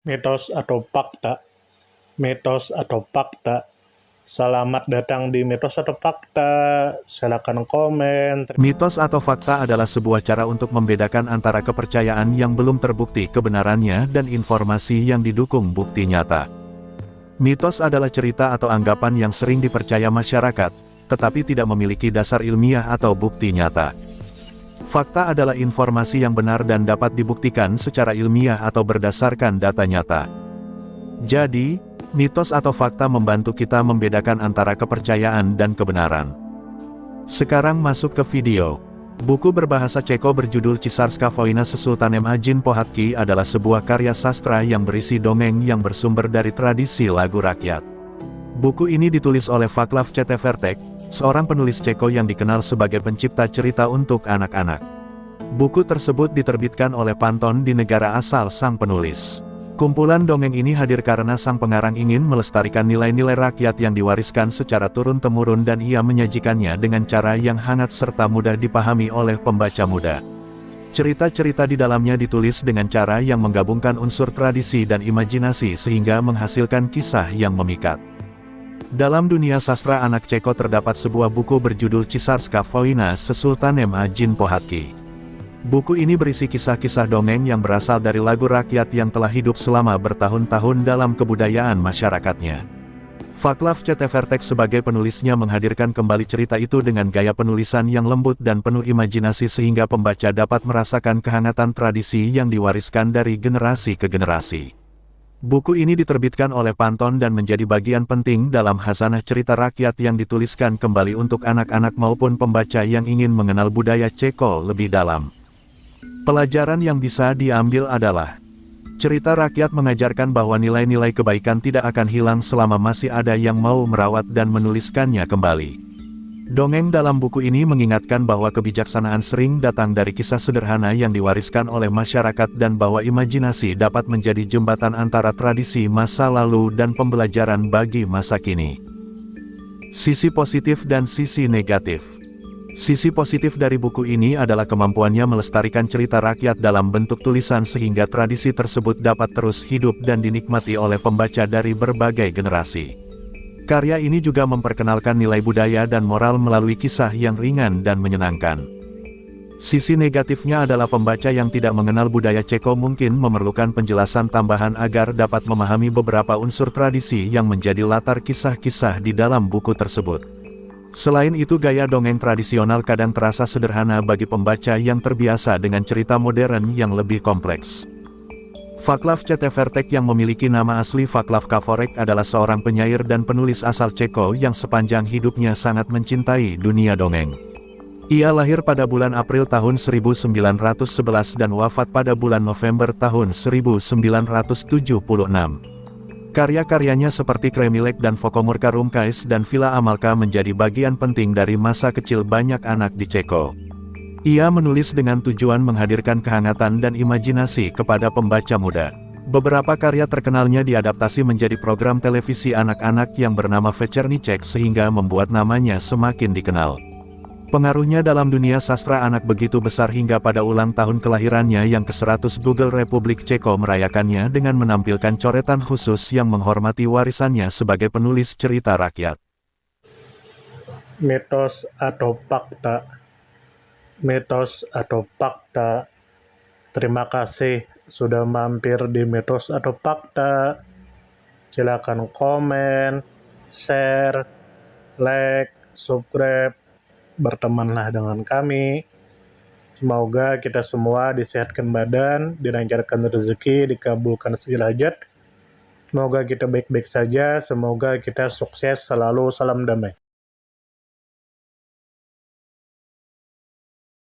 Mitos atau fakta? Mitos atau fakta? Selamat datang di Mitos atau Fakta. Silakan komen. Mitos atau fakta adalah sebuah cara untuk membedakan antara kepercayaan yang belum terbukti kebenarannya dan informasi yang didukung bukti nyata. Mitos adalah cerita atau anggapan yang sering dipercaya masyarakat, tetapi tidak memiliki dasar ilmiah atau bukti nyata. Fakta adalah informasi yang benar dan dapat dibuktikan secara ilmiah atau berdasarkan data nyata. Jadi, mitos atau fakta membantu kita membedakan antara kepercayaan dan kebenaran. Sekarang masuk ke video. Buku berbahasa Ceko berjudul Císarská vojna se sultanem a Jin Pohádky adalah sebuah karya sastra yang berisi dongeng yang bersumber dari tradisi lagu rakyat. Buku ini ditulis oleh Václav Četevertek, seorang penulis Ceko yang dikenal sebagai pencipta cerita untuk anak-anak. Buku tersebut diterbitkan oleh Panton di negara asal sang penulis. Kumpulan dongeng ini hadir karena sang pengarang ingin melestarikan nilai-nilai rakyat yang diwariskan secara turun-temurun dan ia menyajikannya dengan cara yang hangat serta mudah dipahami oleh pembaca muda. Cerita-cerita di dalamnya ditulis dengan cara yang menggabungkan unsur tradisi dan imajinasi sehingga menghasilkan kisah yang memikat. Dalam dunia sastra anak Ceko terdapat sebuah buku berjudul Císarská vojna se sultanem a Jin Pohádky. Buku ini berisi kisah-kisah dongeng yang berasal dari lagu rakyat yang telah hidup selama bertahun-tahun dalam kebudayaan masyarakatnya. Václav Četevertek sebagai penulisnya menghadirkan kembali cerita itu dengan gaya penulisan yang lembut dan penuh imajinasi sehingga pembaca dapat merasakan kehangatan tradisi yang diwariskan dari generasi ke generasi. Buku ini diterbitkan oleh Panton dan menjadi bagian penting dalam khazanah cerita rakyat yang dituliskan kembali untuk anak-anak maupun pembaca yang ingin mengenal budaya Ceko lebih dalam. Pelajaran yang bisa diambil adalah, cerita rakyat mengajarkan bahwa nilai-nilai kebaikan tidak akan hilang selama masih ada yang mau merawat dan menuliskannya kembali. Dongeng dalam buku ini mengingatkan bahwa kebijaksanaan sering datang dari kisah sederhana yang diwariskan oleh masyarakat dan bahwa imajinasi dapat menjadi jembatan antara tradisi masa lalu dan pembelajaran bagi masa kini. Sisi positif dan sisi negatif. Sisi positif dari buku ini adalah kemampuannya melestarikan cerita rakyat dalam bentuk tulisan sehingga tradisi tersebut dapat terus hidup dan dinikmati oleh pembaca dari berbagai generasi. Karya ini juga memperkenalkan nilai budaya dan moral melalui kisah yang ringan dan menyenangkan. Sisi negatifnya adalah pembaca yang tidak mengenal budaya Ceko mungkin memerlukan penjelasan tambahan agar dapat memahami beberapa unsur tradisi yang menjadi latar kisah-kisah di dalam buku tersebut. Selain itu gaya dongeng tradisional kadang terasa sederhana bagi pembaca yang terbiasa dengan cerita modern yang lebih kompleks. Václav Četevertek yang memiliki nama asli Václav Kavorek adalah seorang penyair dan penulis asal Ceko yang sepanjang hidupnya sangat mencintai dunia dongeng. Ia lahir pada bulan April tahun 1911 dan wafat pada bulan November tahun 1976. Karya-karyanya seperti Kremilek dan Fokomurka Rumkais dan Vila Amalka menjadi bagian penting dari masa kecil banyak anak di Ceko. Ia menulis dengan tujuan menghadirkan kehangatan dan imajinasi kepada pembaca muda. Beberapa karya terkenalnya diadaptasi menjadi program televisi anak-anak yang bernama Večerníček sehingga membuat namanya semakin dikenal. Pengaruhnya dalam dunia sastra anak begitu besar hingga pada ulang tahun kelahirannya yang ke-100 Google Republik Ceko merayakannya dengan menampilkan coretan khusus yang menghormati warisannya sebagai penulis cerita rakyat. Mitos atau fakta? Mitos atau fakta? Terima kasih sudah mampir di Mitos atau Fakta. Silakan komen, share, like, subscribe. Bertemanlah dengan kami. Semoga kita semua disehatkan badan, dilancarkan rezeki, dikabulkan segala hajat. Semoga kita baik-baik saja, semoga kita sukses selalu. Salam damai.